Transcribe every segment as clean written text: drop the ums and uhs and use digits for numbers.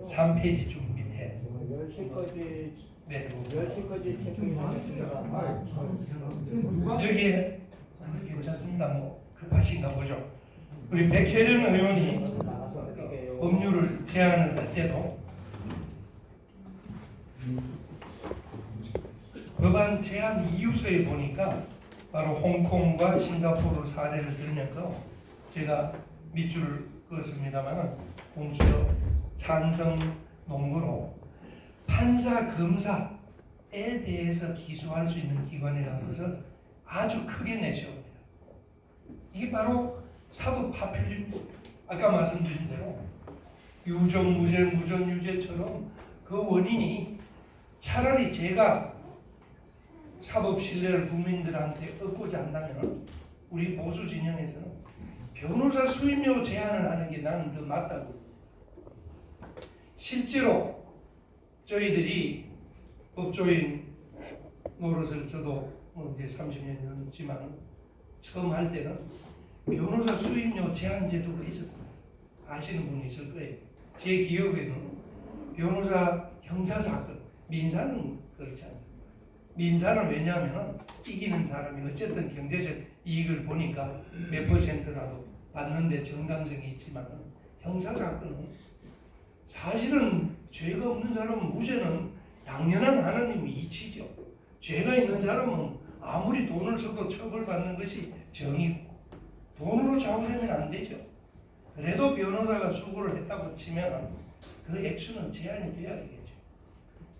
3페이지쯤 밑에 10시까지 체크인하겠습니다. 여기에 괜찮습니다. 뭐 급하신가 보죠. 우리 백혜련 의원이 법률을 제안을 할 때도 법안 제안 이유서에 보니까 바로 홍콩과 싱가포르 사례를 들면서 제가 밑줄을 그었습니다만 공수처 찬성 논거로 판사, 검사에 대해서 기소할 수 있는 기관이라는 것을 아주 크게 내세웁니다. 이게 바로 사법 파퓰리즘입니다. 아까 말씀드린 대로 유정, 무죄, 무전, 유죄처럼 그 원인이 차라리 제가 사법 신뢰를 국민들한테 얻고자 한다면 우리 보수 진영에서는 변호사 수임료 제한을 하는 게 나는 더 맞다고. 실제로 저희들이 법조인 노릇을 저도 이제 30년 넘지만 처음 할 때는 변호사 수임료 제한 제도가 있었습니다. 아시는 분이 있을 거예요. 제 기억에는 변호사 형사사건, 민사는 그렇지 않습니다. 민사는 왜냐하면 이기는 사람이 어쨌든 경제적 이익을 보니까 몇 %라도 받는데 정당성이 있지만 형사사건은 사실은 죄가 없는 사람은 무죄는 당연한 하나님의 이치죠. 죄가 있는 사람은 아무리 돈을 써도 처벌받는 것이 정의고 돈으로 좌우되면 안 되죠. 그래도 변호사가 수고를 했다고 치면 그 액수는 제한이 돼야 되겠죠.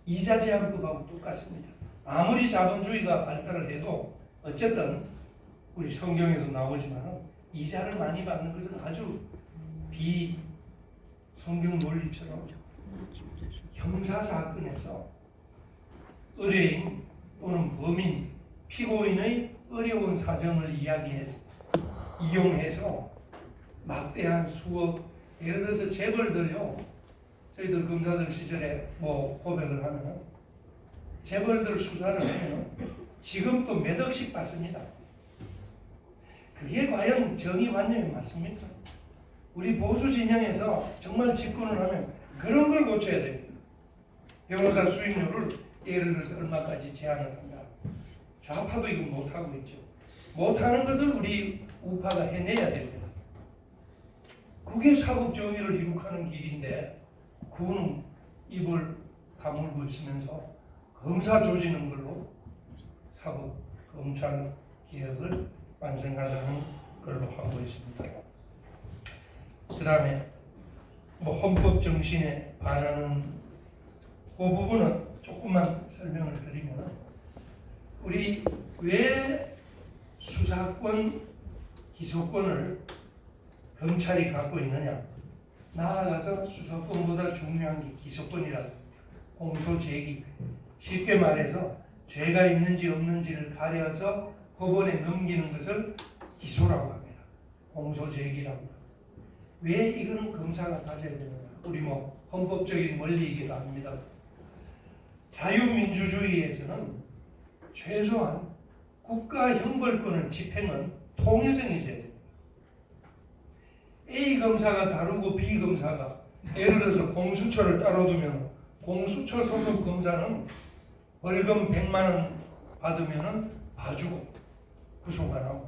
이자 제한법하고 똑같습니다. 아무리 자본주의가 발달을 해도 어쨌든 우리 성경에도 나오지만 이자를 많이 받는 것은 아주 비성경 논리처럼 형사사건에서 의뢰인 또는 범인, 피고인의 어려운 사정을 이용해서 막대한 수억, 예를 들어서 재벌들요, 저희들 검사들 시절에 뭐 고백을 하면 재벌들 수사를 하면 지금도 몇 억씩 받습니다. 그게 과연 정의관념이 맞습니까? 우리 보수 진영에서 정말 집권을 하면 그런 걸 고쳐야 됩니다. 변호사 수임료를 예를 들어서 얼마까지 제한을 한다. 좌파도 이거 못하고 있죠. 못하는 것을 우리 우파가 해내야 됩니다. 그게 사법 정의를 이룩하는 길인데 그는 입을 다물고 있으면서 검사 조지는 걸로 사법 검찰 개혁을 완성하자는 걸로 하고 있습니다. 그 다음에 뭐 헌법 정신에 반하는 그 부분은 조금만 설명을 드리면 우리 왜 수사권, 기소권을 검찰이 갖고 있느냐, 나아가서 수사권보다 중요한 게 기소권이라고. 공소 제기, 쉽게 말해서 죄가 있는지 없는지를 가려서 법원에 넘기는 것을 기소라고 합니다. 공소 제기라고 합니다. 왜 이거는 검사가 가져야 되느냐, 우리 뭐 헌법적인 원리이기도 합니다. 자유민주주의에서는 최소한 국가 형벌권을 집행은 통일성이 있어야 됩니다. A 검사가 다르고 B 검사가 예를 들어서 공수처를 따로 두면 공수처 소속 검사는 벌금 100만 원 받으면 봐주고 구속 안 하고,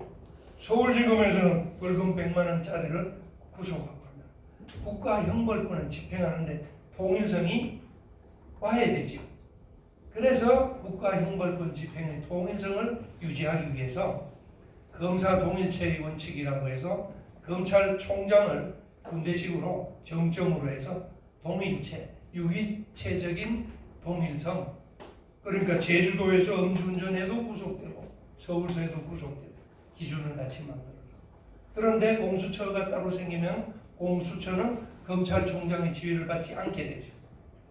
서울지검에서는 벌금 100만 원짜리를 구속하고 합니다. 국가 형벌권을 집행하는데 통일성이 와야 되죠. 그래서 국가 형벌권 집행의 통일성을 유지하기 위해서 검사 동일체의 원칙이라고 해서 검찰총장을 군대식으로 정점으로 해서 동일체, 유기체적인 동일성, 그러니까 제주도에서 음주운전해도 구속되고 서울서에도 구속되고 기준을 같이 만들어서. 그런데 공수처가 따로 생기면 공수처는 검찰총장의 지휘를 받지 않게 되죠.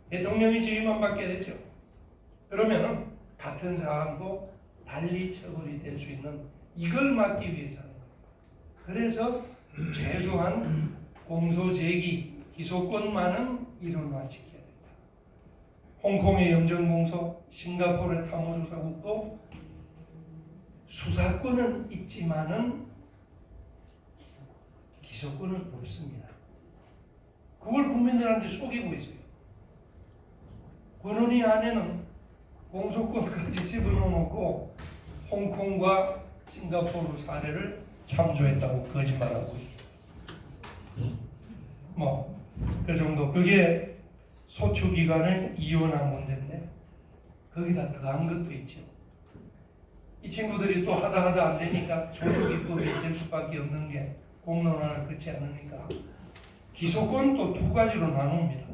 대통령이 지휘만 받게 되죠. 그러면은 같은 사안도 달리 처벌이 될 수 있는, 이걸 막기 위해서 하는 거예요. 그래서 최소한 공소 제기, 기소권만은 이론화 지켜야 된다. 홍콩의 영정공소, 싱가포르의 탐호조사국도 수사권은 있지만은 기소권은 없습니다. 국민들한테 속이고 있어요. 권은희 안에는 공소권까지 집어넣어놓고 홍콩과 싱가포르 사례를 참조했다고 거짓말하고 있어요. 그 정도. 그게 소추기관을 이혼한 문제인데 거기다 더한 것도 있죠. 이 친구들이 또 하다 안 되니까 조속입법이 될 수밖에 없는 게 공론화를 거치 않으니까 기소권도 두 가지로 나눕니다.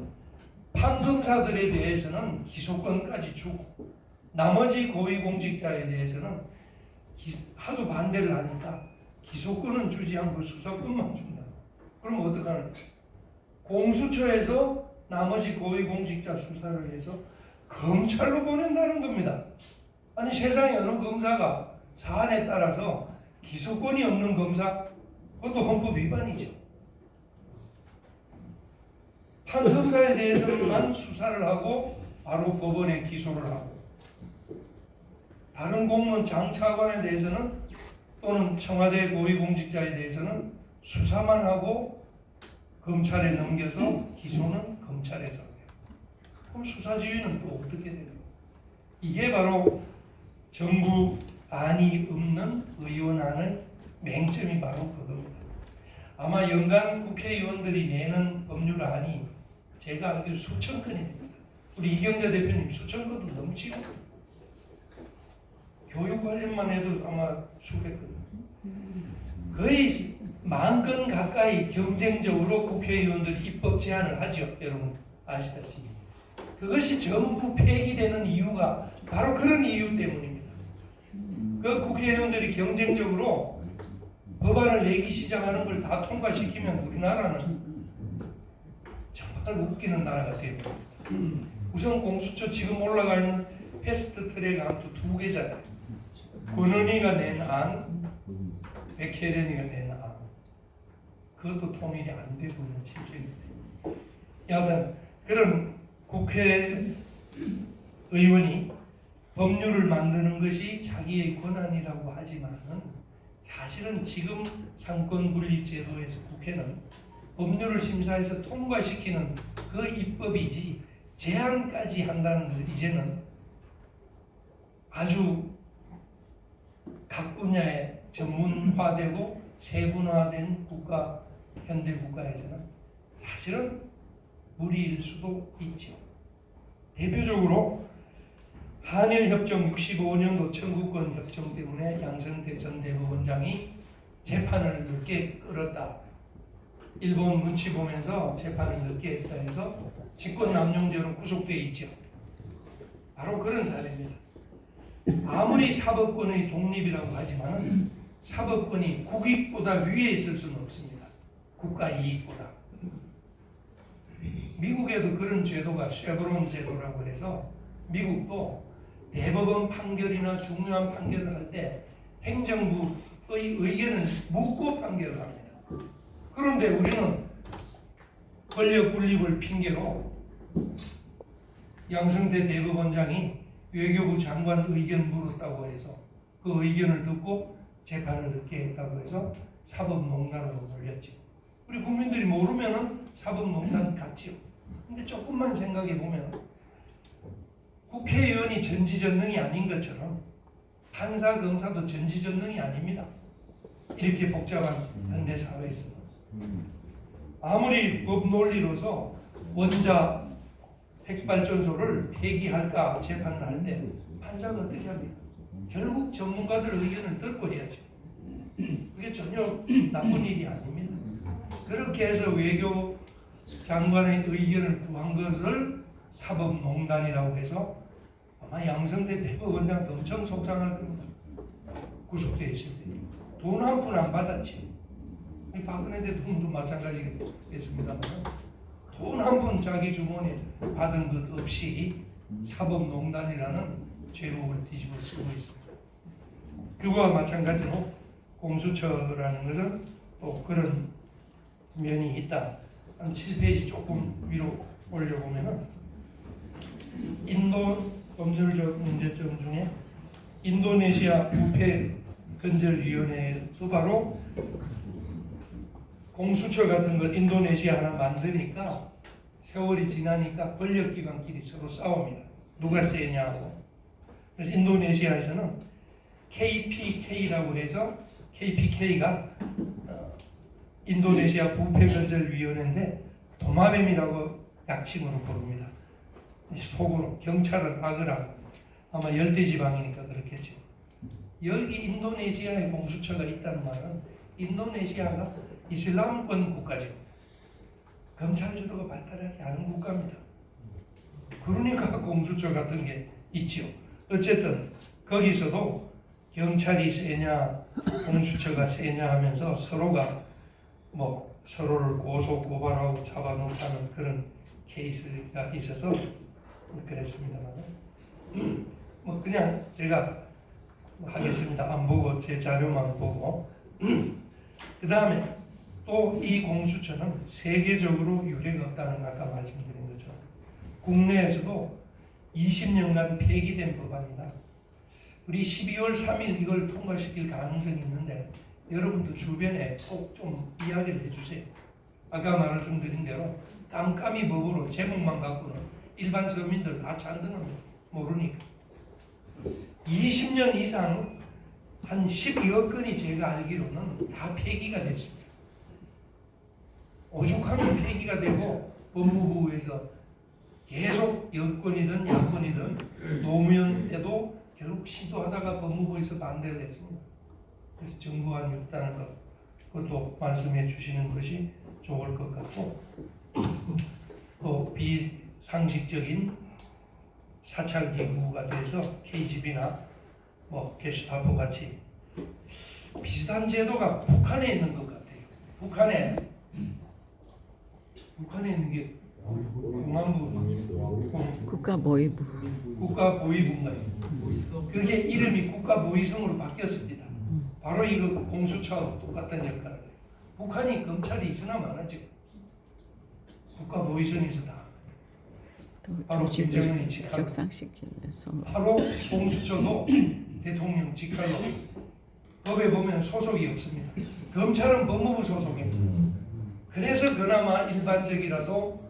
판검사들에 대해서는 기소권까지 주고 나머지 고위공직자에 대해서는 하도 반대를 하니까 기소권은 주지 않고 수사권만 준다. 그럼 어떡하는 거지? 공수처에서 나머지 고위공직자 수사를 해서 검찰로 보낸다는 겁니다. 아니 세상에 어느 검사가 사안에 따라서 기소권이 없는 검사? 그것도 헌법 위반이죠. 판검사에 대해서만 수사를 하고 바로 법원에 기소를 하고 다른 공무원 장차관에 대해서는 또는 청와대 고위공직자에 대해서는 수사만 하고 검찰에 넘겨서 기소는 검찰에서 해요. 그럼 수사지휘는 또 어떻게 돼요? 이게 바로 정부 안이 없는 의원안의 맹점이 바로 그겁니다. 아마 연간 국회의원들이 내는 법률안이 제가 알기로 수천 건이 됩니다. 우리 이경재 대표님 수천 건도 넘치고 교육 관련만 해도 아마 수백 건, 거의 10,000건 가까이 경쟁적으로 국회의원들이 입법 제안을 하죠. 여러분 아시다시피 그것이 전부 폐기되는 이유가 바로 그런 이유 때문입니다. 그 국회의원들이 경쟁적으로 법안을 내기 시작하는 걸 다 통과시키면 우리나라는 정말 웃기는 나라가 됩니다. 우선 공수처 지금 올라가 있는 패스트 트랙 안도 두 개잖아요. 권은희가 낸 안, 백혜련이가 낸 안. 그것도 통일이 안 되고 있는 실정입니다. 여하튼 그런 국회의원이 법률을 만드는 것이 자기의 권한이라고 하지만은 사실은 지금 상권분립제도에서 국회는 법률을 심사해서 통과시키는 그 입법이지 제한까지 한다는 것은 이제는 아주 각 분야에 전문화되고 세분화된 국가, 현대 국가에서는 사실은 무리일 수도 있죠. 대표적으로 한일협정 65년도 청구권 협정 때문에 양승태 전 대법원장이 재판을 늦게 끌었다. 일본 눈치 보면서 재판을 늦게 했다 해서 직권남용죄로 구속돼 있죠. 바로 그런 사례입니다. 아무리 사법권의 독립이라고 하지만 사법권이 국익보다 위에 있을 수는 없습니다. 국가 이익보다. 미국에도 그런 제도가 쉐브론 제도라고 해서 미국도 대법원 판결이나 중요한 판결을 할 때 행정부의 의견을 묻고 판결을 합니다. 그런데 우리는 권력 분립을 핑계로 양승태 대법원장이 외교부 장관 의견 물었다고 해서 그 의견을 듣고 재판을 늦게 했다고 해서 사법농단으로 몰렸죠. 우리 국민들이 모르면은 사법농단 같지요. 근데 조금만 생각해 보면 국회의원이 전지전능이 아닌 것처럼 판사, 검사도 전지전능이 아닙니다. 이렇게 복잡한 현대 사회에서 아무리 법 논리로서 원자 핵발전소를 폐기할까 재판을 할 때 판사가 어떻게 합니까? 결국 전문가들 의견을 듣고 해야죠. 그게 전혀 나쁜 일이 아닙니다. 그렇게 해서 외교 장관의 의견을 구한 것을 사법농단이라고 해서 아마 양승태 대법원장도 엄청 속상할 겁니다. 구속돼 있을 때 돈 한 푼 안 받았지. 박근혜 대통령도 마찬가지겠습니다만 돈 한 푼 자기 주머니에 받은 것 없이 사법농단이라는 제목을 뒤집어 쓰고 있습니다. 그와 마찬가지로 공수처라는 것은 또 그런 면이 있다. 한 7페이지 조금 위로 올려보면은 인도 검찰적 문제점 중에 인도네시아 부패 근절위원회도 바로 공수처 같은 걸 인도네시아 하나 만드니까 세월이 지나니까 권력기관끼리 서로 싸웁니다. 누가 세냐고. 그래서 인도네시아에서는 KPK라고 해서 KPK가 인도네시아 부패건절위원회인데 도마뱀이라고 약칭으로 부릅니다. 속으로 경찰을 악으라고. 아마 열대지방이니까 그렇겠죠. 여기 인도네시아에 공수처가 있다는 말은 인도네시아가 이슬람권 국가죠. 검찰 제도가 발달하지 않은 국가입니다. 그러니까 공수처 같은 게 있죠. 어쨌든 거기서도 경찰이 세냐 공수처가 세냐 하면서 서로가 뭐 서로를 고소 고발하고 잡아놓다는 그런 케이스가 있어서 그랬습니다만 뭐 그냥 제가 하겠습니다. 안 보고 제 자료만 보고 그 다음에 또 이 공수처는 세계적으로 유례가 없다는 걸 아까 말씀드린 것처럼 국내에서도 20년간 폐기된 법안이다. 우리 12월 3일 이걸 통과시킬 가능성이 있는데 여러분도 주변에 꼭 좀 이야기를 해주세요. 아까 말씀드린 대로 깜깜이 법으로 제목만 갖고는 일반 서민들 다 찬성합니다. 모르니까. 20년 이상 한 12여 건이 제가 알기로는 다 폐기가 됐습니다. 오죽하면 폐기가 되고 법무부에서 계속 여권이든 야권이든 노무현 때도 결국 시도하다가 법무부에서 반대를 했습니다. 그래서 정부안이 없다는 것, 그것도 말씀해 주시는 것이 좋을 것 같고 또 비상식적인 사찰 기구가 돼서 KGB나 뭐 게슈타포 같이 비슷한 제도가 북한에 있는 것 같아요. 북한에 있는 게 공안부 국가보위부. 국가보위부인가요? 그게 이름이 국가보위성으로 바뀌었습니다. 바로 이거 공수처하고 똑같은 역할을 해요. 북한이 검찰이 있으나 마나죠. 국가보위성에서 다 바로 김정은이 직할 격상시키면서 바로 공수처도 대통령 직할로 법에 보면 소속이 없습니다. 검찰은 법무부 소속입니다. 그래서 그나마 일반적이라도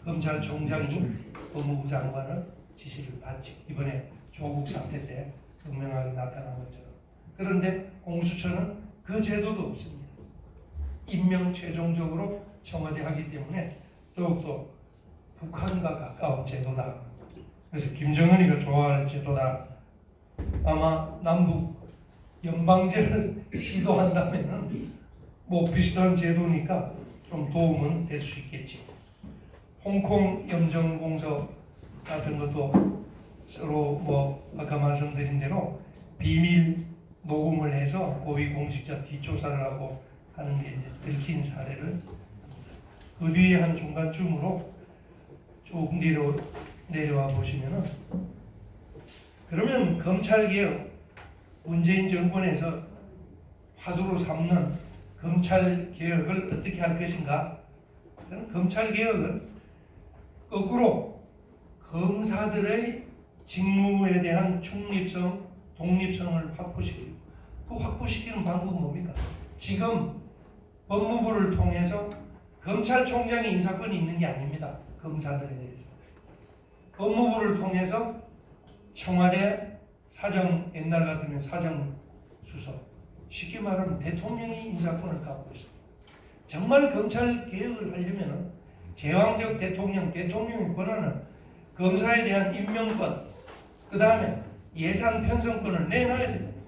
검찰총장이 법무부 장관을 지시를 받죠. 이번에 조국 사태 때 분명하게 나타난 것처럼. 그런데 공수처는 그 제도도 없습니다. 임명 최종적으로 청와대 하기 때문에 더욱더 북한과 가까운 제도다. 그래서 김정은이가 좋아할 제도다. 아마 남북 연방제를 시도한다면은 뭐 비슷한 제도니까 좀 도움은 될 수 있겠지. 홍콩 염정공서 같은 것도 서로 뭐 아까 말씀드린 대로 비밀 녹음을 해서 고위공직자 뒷조사를 하고 하는 게 이제 들킨 사례를 그 뒤에 한 중간쯤으로 쭉 내려와 보시면은 그러면 검찰개혁 문재인 정권에서 화두로 삼는 검찰개혁을 어떻게 할 것인가? 저는 검찰개혁은 거꾸로 검사들의 직무에 대한 중립성, 독립성을 확보시키고 그 확보시키는 방법은 뭡니까? 지금 법무부를 통해서 검찰총장이 인사권이 있는 게 아닙니다. 검사들에 대해서. 법무부를 통해서 청와대 사정, 옛날 같으면 사정수석, 쉽게 말하면 대통령이 인사권을 갖고 있습니다. 정말 검찰 개혁을 하려면 제왕적 대통령의 권한은 검사에 대한 임명권, 그 다음에 예산 편성권을 내놔야 됩니다.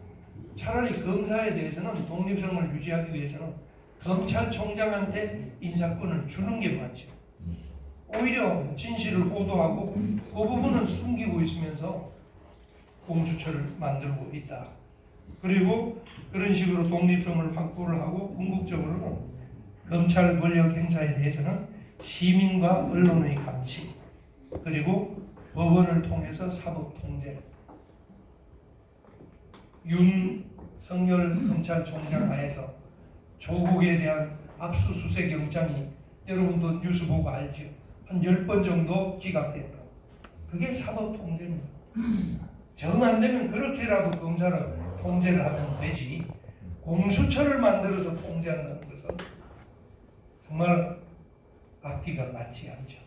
차라리 검사에 대해서는 독립성을 유지하기 위해서는 검찰총장한테 인사권을 주는 게 맞죠. 오히려 진실을 호도하고 그 부분은 숨기고 있으면서 공수처를 만들고 있다. 그리고 그런 식으로 독립성을 확보를 하고 궁극적으로는 검찰 권력 행사에 대해서는 시민과 언론의 감시 그리고 법원을 통해서 사법 통제 윤석열 검찰총장 하에서 조국에 대한 압수수색 영장이 여러분도 뉴스 보고 알죠. 한 10번 정도 기각됐다. 그게 사법 통제입니다. 정 안 되면 그렇게라도 검사를 통제를 하면 되지. 공수처를 만들어서 통제한다는 것은 정말 앞뒤가 맞지 않죠.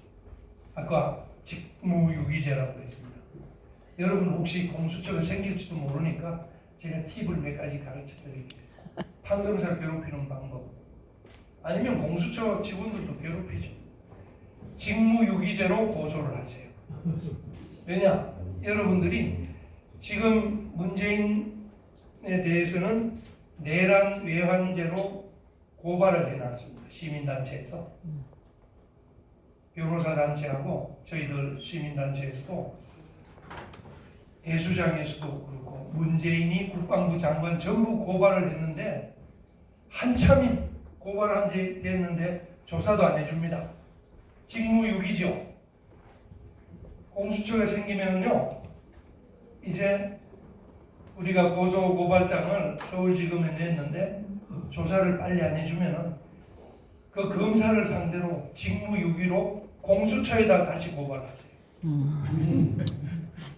아까 직무유기죄라고 했습니다. 여러분 혹시 공수처가 생길지도 모르니까 제가 팁을 몇 가지 가르쳐 드리겠습니다. 판검사 괴롭히는 방법, 아니면 공수처 직원들도 괴롭히죠. 직무유기죄로 고소를 하세요. 왜냐? 여러분들이 지금 문재인에 대해서는 내란 외환죄로 고발을 해놨습니다. 시민단체에서. 변호사 단체하고 저희들 시민단체에서도 대수장에서도 그렇고 문재인이 국방부 장관 전부 고발을 했는데 한참이 고발한 지 됐는데 조사도 안 해줍니다. 직무유기죠. 공수처가 생기면요 이제 우리가 고소고발장을 서울지검에 냈는데 조사를 빨리 안 해주면은 그 검사를 상대로 직무유기로 공수처에다 다시 고발하세요.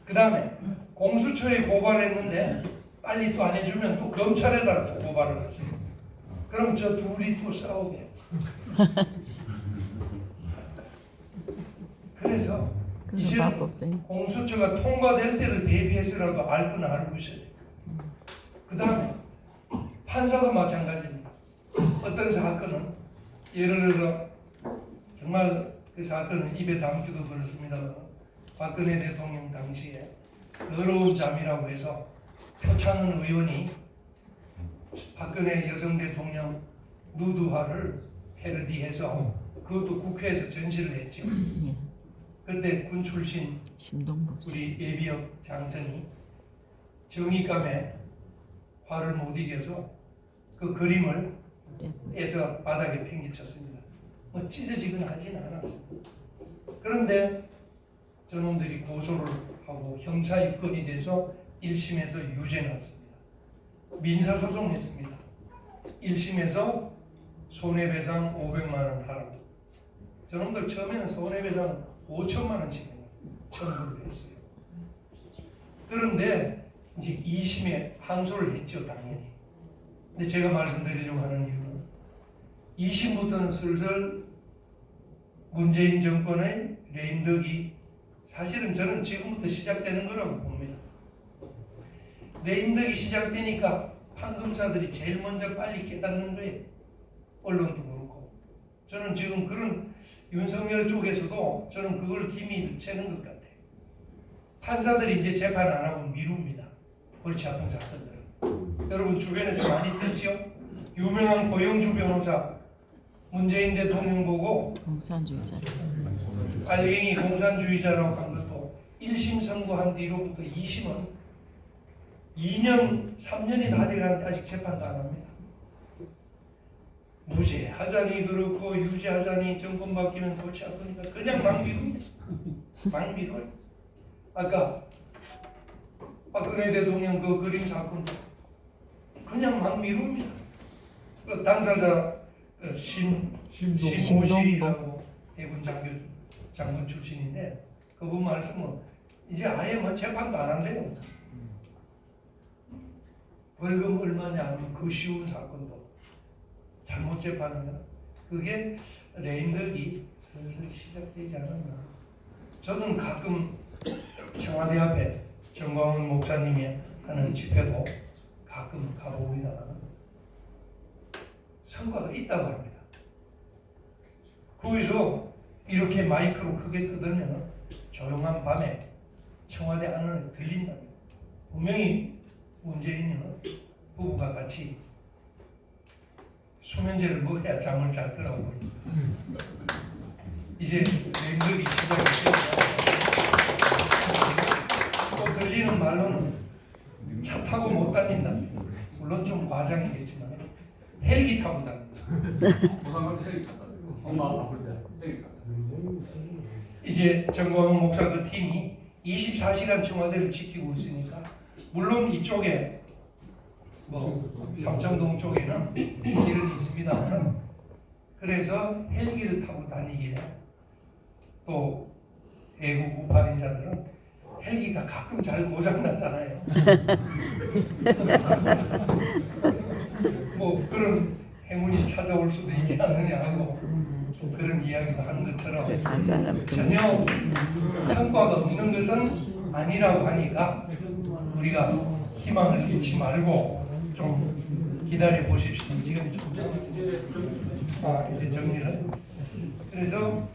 그 다음에 공수처에 고발했는데 빨리 또 안 해주면 또 검찰에다 또 고발을 하세요. 그럼 저 둘이 또 싸우게. 그래서 이제 공수처가 통과될 때를 대비해서라도 알 건 알고 있어야 돼요. 그 다음에 판사도 마찬가지입니다. 어떤 사건은 예를 들어 정말 그 사건은 입에 담기도 그렇습니다만 박근혜 대통령 당시에 더러운 잠이라고 해서 표창원 의원이 박근혜 여성 대통령 누드화를 패러디해서 그것도 국회에서 전시를 했죠. 그때 군 출신 우리 예비역 장전이 정의감에 화를 못 이겨서 그 그림을 에서 바닥에 팽개쳤습니다. 뭐 찢어지거나 하진 않았습니다. 그런데 저놈들이 고소를 하고 형사 입건이 돼서 1심에서 유죄 났습니다. 민사소송했습니다. 1심에서 손해배상 500만 원 하라고. 저놈들 처음에는 손해배상 5천만 원씩 청구를 했어요. 그런데 이제 2심에 항소를 했죠, 당연히. 근데 제가 말씀드리려고 하는 이유는 2심부터는 슬슬 문재인 정권의 레임덕이 사실은 저는 지금부터 시작되는 거라고 봅니다. 레임덕이 시작되니까 판검사들이 제일 먼저 빨리 깨닫는 거예요. 언론도 그렇고. 저는 지금 그런 윤석열 쪽에서도 저는 그걸 기미를 채는 것 같아요. 판사들이 이제 재판 안 하고 미룹니다. 골치 아픈 사건들은. 여러분 주변에서 많이 듣죠? 유명한 고영주 변호사 문재인 대통령 보고 공산주의자. 빨갱이 공산주의자라고 한 것도 1심 선고한 뒤로부터 2심은 2년, 3년이 다 돼가는데 아직 재판도 안 합니다. 무죄하자니 그렇고 유죄하자니 정권 바뀌면 골치 아프니까 그냥 막 미룹니다. 막 미뤄요. 아까 박근혜 대통령 그 그림 사건도 그냥 막 미룹니다. 그 당사자 신모 씨라고 해군 장군 출신인데 그분 말씀은 이제 아예 뭐 재판도 안 한대요. 벌금 얼마냐 하면 그 쉬운 사건도 잘못 재판하면 그게 레임덕이 슬슬 시작되지 않았나. 저는 가끔 청와대 앞에 정광훈 목사님이 하는 집회도 가끔 가보니까 성과가 있다고 합니다. 거기서 이렇게 마이크로 크게 뜯으면 조용한 밤에 청와대 안을 들린답니다. 분명히 문재인은 부부가 같이 수면제를 먹어야 잠을 잤더라고요. 이제 맹글이 시작이 또 들리는 말로는 차 타고 못 다닌다. 물론 좀 과장이겠지만 헬기 타고 다닌다. 엄마 아플 때 헬기 타고. 이제 정광훈 목사들 팀이 24시간 청와대를 지키고 있으니까 물론 이쪽에 뭐 삼청동 쪽에는 길은 있습니다만 그래서 헬기를 타고 다니기에 또 대구 우파인자들은 헬기가 가끔 잘 고장나잖아요. 뭐 그런 행운이 찾아올 수도 있지 않느냐 하고 그런 이야기도 하는 것처럼 한 사람 전혀 성과가 없는 것은 아니라고 하니까 우리가 희망을 잃지 말고 좀 기다려 보십시오. 지금 좀 이제 정리를. 그래서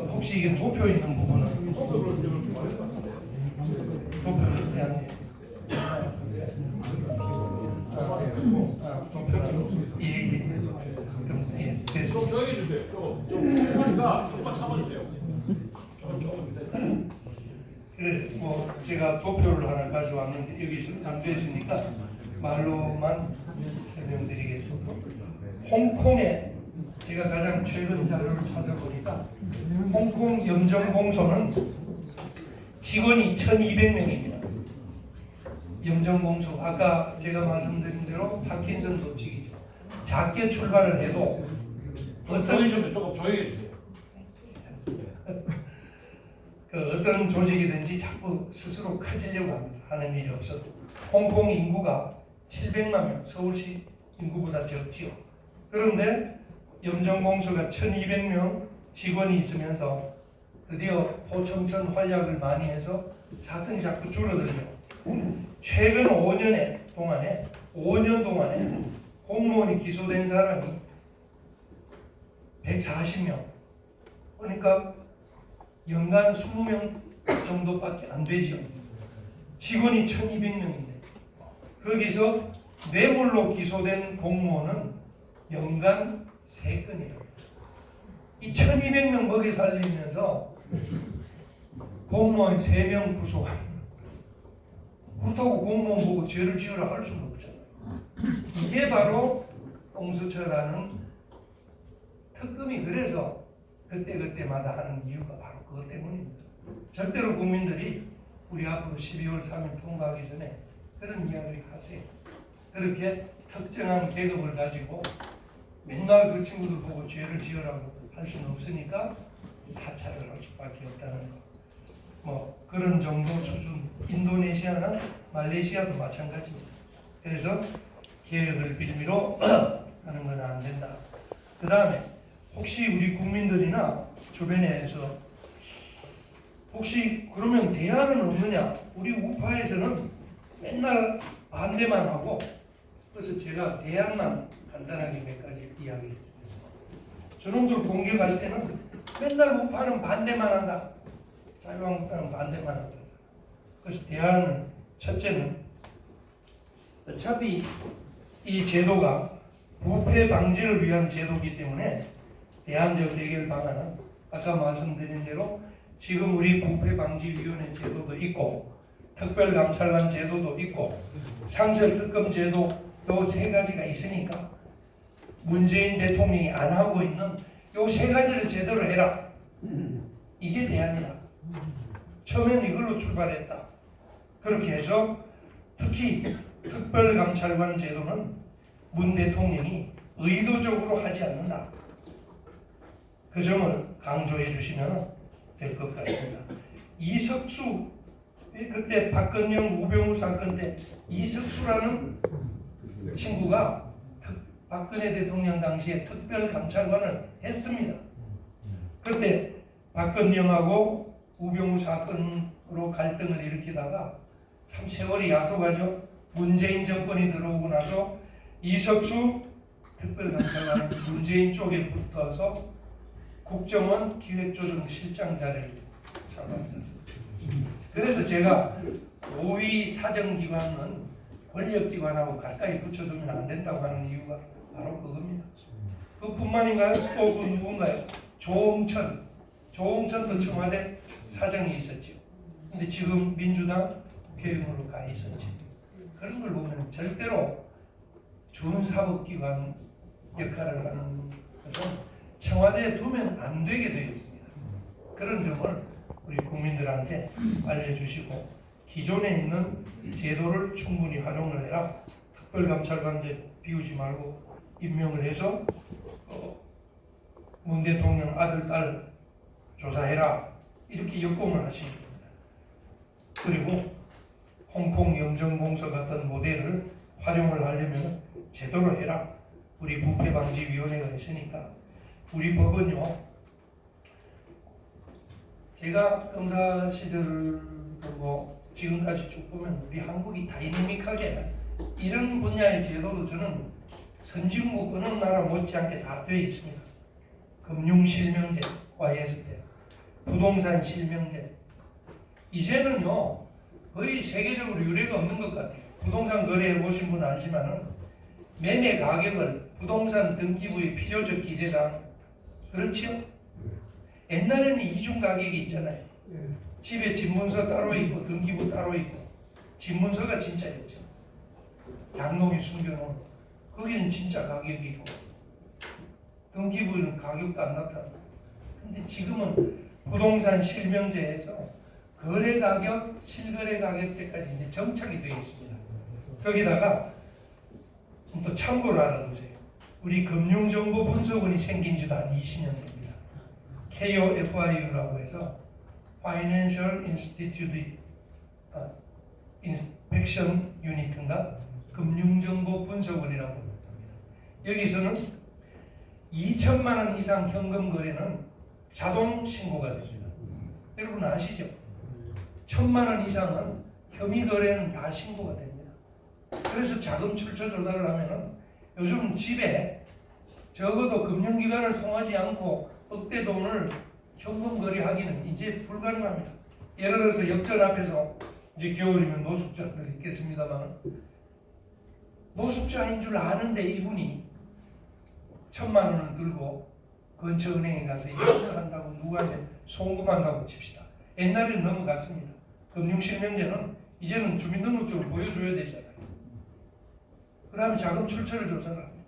혹시 이게 도표 있는 부분은 도표를 대한 도표는 좀 조용히 해주세요. 좀 하니까 조금만 참아주세요. 그래서 뭐 제가 도표를 하나 가져왔는데 여기 안 되었으니까 말로만 설명드리겠습니다. 홍콩에 제가 가장 최근 자료를 찾아보니까 홍콩 염정공소는 직원이 1,200명입니다. 염정공소 아까 제가 말씀드린 대로 파킨슨 법칙이죠. 작게 출발을 해도 조용히 좀 조금 조용히 해주세요. 어떤 조직이든지 자꾸 스스로 커지려고 하는 일이 없어도 홍콩 인구가 700만 명, 서울시 인구보다 적지요. 그런데 염정공소가 1,200명 직원이 있으면서 드디어 포청천 활약을 많이 해서 사건이 자꾸 줄어들죠. 최근 5년 동안에 공무원이 기소된 사람이 140명. 그러니까 연간 20명 정도밖에 안 되죠. 직원이 1,200명인데 거기서 뇌물로 기소된 공무원은 연간 3건이에요. 이 1,200명 먹여 살리면서 공무원 3명 구속합니다. 그렇다고 공무원 보고 죄를 지으라 할 수는 없잖아요. 이게 바로 공수처라는 특검이 그래서 그때마다 하는 이유가 바로 그것 때문입니다. 절대로 국민들이 우리 앞으로 12월 3일 통과하기 전에 그런 이야기를 하세요. 그렇게 특정한 계급을 가지고 맨날 그 친구들 보고 죄를 지으라고 할 수는 없으니까 사찰을 할 수밖에 없다는 거. 뭐 그런 정도 수준. 인도네시아나 말레이시아도 마찬가지입니다. 그래서 계획을 빌미로 하는 건 안 된다. 그 다음에 혹시 우리 국민들이나 주변에서 혹시 그러면 대안은 없느냐? 우리 우파에서는 맨날 반대만 하고 그래서 제가 대안만 간단하게 몇 가지 이야기를 드리겠습니다. 저놈들 공격할 때는 맨날 우파는 반대만 한다. 자유한국당은 반대만 한다. 그래서 대안은 첫째는 어차피 이 제도가 부패 방지를 위한 제도이기 때문에 대안적 해결 방안은 아까 말씀드린 대로 지금 우리 부패방지위원회 제도도 있고 특별감찰관 제도도 있고 상설특검 제도 요 3가지가 있으니까 문재인 대통령이 안 하고 있는 요 3가지를 제대로 해라. 이게 대안이다. 처음엔 이걸로 출발했다. 그렇게 해서 특히 특별감찰관 제도는 문 대통령이 의도적으로 하지 않는다. 그 점을 강조해 주시면 될 것 같습니다. 이석수 그때 박근영 우병우 사건 때 이석수라는 친구가 박근혜 대통령 당시에 특별감찰관을 했습니다. 그때 박근영하고 우병우 사건으로 갈등을 일으키다가 참 세월이 야속하죠. 문재인 정권이 들어오고 나서 이석수 특별감찰관은 문재인 쪽에 붙어서 국정원 기획조정실장자를 잡아주셨습니다. 그래서 제가 고위 사정기관은 권력기관하고 가까이 붙여두면 안 된다고 하는 이유가 바로 그겁니다. 그뿐만인가요? 또 그 누군가요? 조홍천도 청와대 사정이 있었죠. 근데 지금 민주당 국회의원으로 가 있었죠. 그런 걸 보면 절대로 준사법기관 역할을 하는 것은 청와대에 두면 안 되게 되어 있습니다. 그런 점을 우리 국민들한테 알려주시고 기존에 있는 제도를 충분히 활용을 해라. 특별감찰관제 비우지 말고 임명을 해서 문 대통령 아들, 딸 조사해라. 이렇게 역공을 하시는 겁니다. 그리고 홍콩 염정공소 같은 모델을 활용을 하려면 제대로 해라. 우리 부패방지위원회가 있으니까 우리 법은요, 제가 검사 시절부터 뭐 지금까지 쭉 보면 우리 한국이 다이내믹하게 이런 분야의 제도도 저는 선진국 어느 나라 못지않게 다 되어 있습니다. 금융실명제, YS대, 부동산 실명제. 이제는요 거의 세계적으로 유례가 없는 것 같아요. 부동산 거래해 보신 분은 알지만은 매매 가격을 부동산 등기부의 필요적 기재사항, 그렇지요? 옛날에는 이중 가격이 있잖아요. 집에 집문서 따로 있고 등기부 따로 있고, 집문서가 진짜였죠. 장롱에 숨겨놓은 거기는 진짜 가격이 있고 등기부는 가격도 안 나타나. 근데 지금은 부동산 실명제에서 거래 가격, 실거래 가격제까지 이제 정착이 되어 있습니다. 거기다가 또 참고를 알아두세요. 우리 금융정보분석원이 생긴 지도 한 20년 됩니다. KOFIU라고 해서 Financial Institute Inspection Unit인가? 금융정보분석원이라고 합니다. 여기서는 2천만 원 이상 현금 거래는 자동 신고가 됩니다. 여러분 아시죠? 1,000만 원 이상은 혐의 거래는 다 신고가 됩니다. 그래서 자금 출처 조사를 하면은 요즘 집에 적어도 금융기관을 통하지 않고 억대 돈을 현금 거래하기는 이제 불가능합니다. 예를 들어서 역전 앞에서 이제 겨울이면 노숙자들 있겠습니다만 노숙자인 줄 아는데 이분이 1,000만 원을 들고 근처 은행에 가서 입금을 한다고 누구한테 송금한다고 칩시다. 옛날에는 넘어갔습니다. 금융실명제는 이제는 주민등록증을 보여줘야 되잖아요. 그 다음에 자금 출처를 조사를 합니다.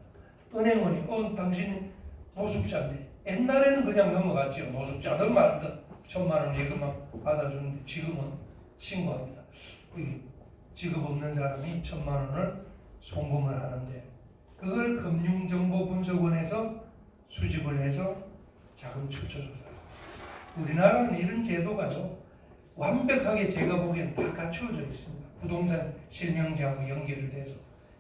은행원이 당신 노숙자인데, 옛날에는 그냥 넘어갔죠. 노숙자든 말든 1,000만 원 예금만 받아주는데 지금은 신고합니다. 직업 없는 사람이 1,000만 원을 송금을 하는데 그걸 금융정보분석원에서 수집을 해서 자금 출처 조사를. 우리나라는 이런 제도가요 완벽하게 제가 보기엔 다 갖추어져 있습니다. 부동산 실명제하고 연결이 돼서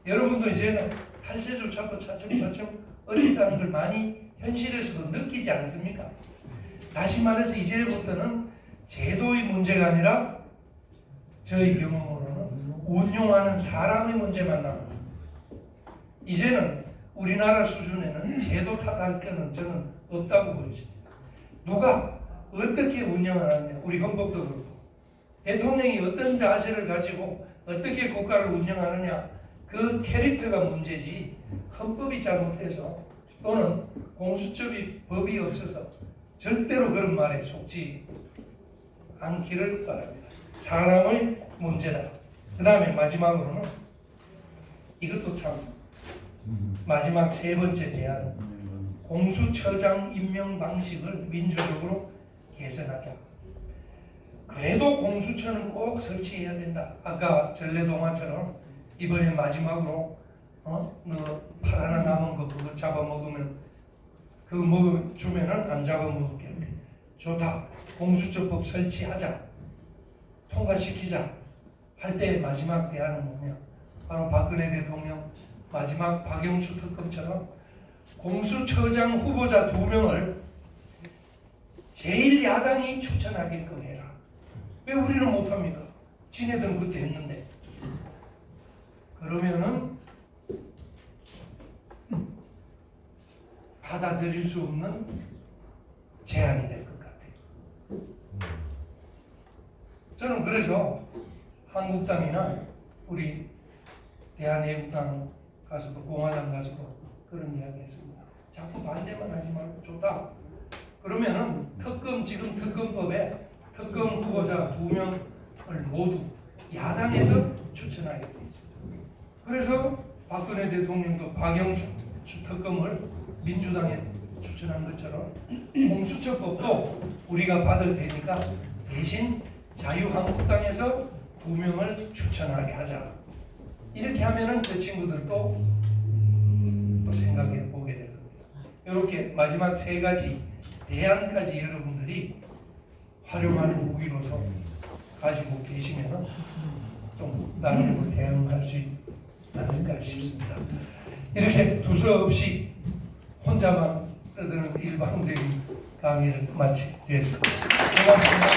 여러분도 이제는 탈세조 찾고 차츰차츰 어린다는 걸 많이 현실에서도 느끼지 않습니까? 다시 말해서 이제부터는 제도의 문제가 아니라 저희 경험으로는 운용하는 사람의 문제만 남았습니다. 이제는 우리나라 수준에는 제도 탓할 거는 저는 없다고 보여집니다. 누가 어떻게 운영을 하느냐, 우리 헌법도 그렇고 대통령이 어떤 자세를 가지고 어떻게 국가를 운영하느냐, 그 캐릭터가 문제지 헌법이 잘못해서 또는 공수처비 법이 없어서 절대로 그런 말에 속지 않기를 바랍니다. 사람의 문제다. 그 다음에 마지막으로는 이것도 참 마지막 세 번째 대안, 공수처장 임명 방식을 민주적으로 개선하자. 그래도 공수처는 꼭 설치해야 된다. 아까 전래동화처럼 이번에 마지막으로 너 팔 하나 남은 거 그거 잡아먹으면 그거 주면은 안 잡아먹겠네. 좋다. 공수처법 설치하자. 통과시키자. 할 때 마지막 대안은 뭐냐? 바로 박근혜 대통령 마지막 박영수 특검처럼 공수처장 후보자 2명을 제일 야당이 추천하게끔 해라. 왜 우리는 못합니까? 지네들은 그때 했는데. 그러면은 받아들일 수 없는 제안이 될 것 같아요. 저는 그래서 한국당이나 우리 대한애국당 가서도 공화당 가서도 그런 이야기 했습니다. 자꾸 반대만 하지 말고 좋다. 그러면은 지금 특검법에 특검 후보자 2명을 모두 야당에서 추천하게 되어 있습니다. 그래서 박근혜 대통령도 박영수 특검을 민주당에 추천한 것처럼 공수처법도 우리가 받을 테니까 대신 자유한국당에서 2명을 추천하게 하자. 이렇게 하면은 그 친구들도 또 생각해 보게 될 겁니다. 이렇게 마지막 세 가지 대안까지 여러분들이 활용하는 무기로서 가지고 계시면 좀 나름대로 대응할 수 있지 않을까 싶습니다. 이렇게 두서없이 혼자만 떠드는 일방적인 강의를 마치겠습니다. 고맙습니다.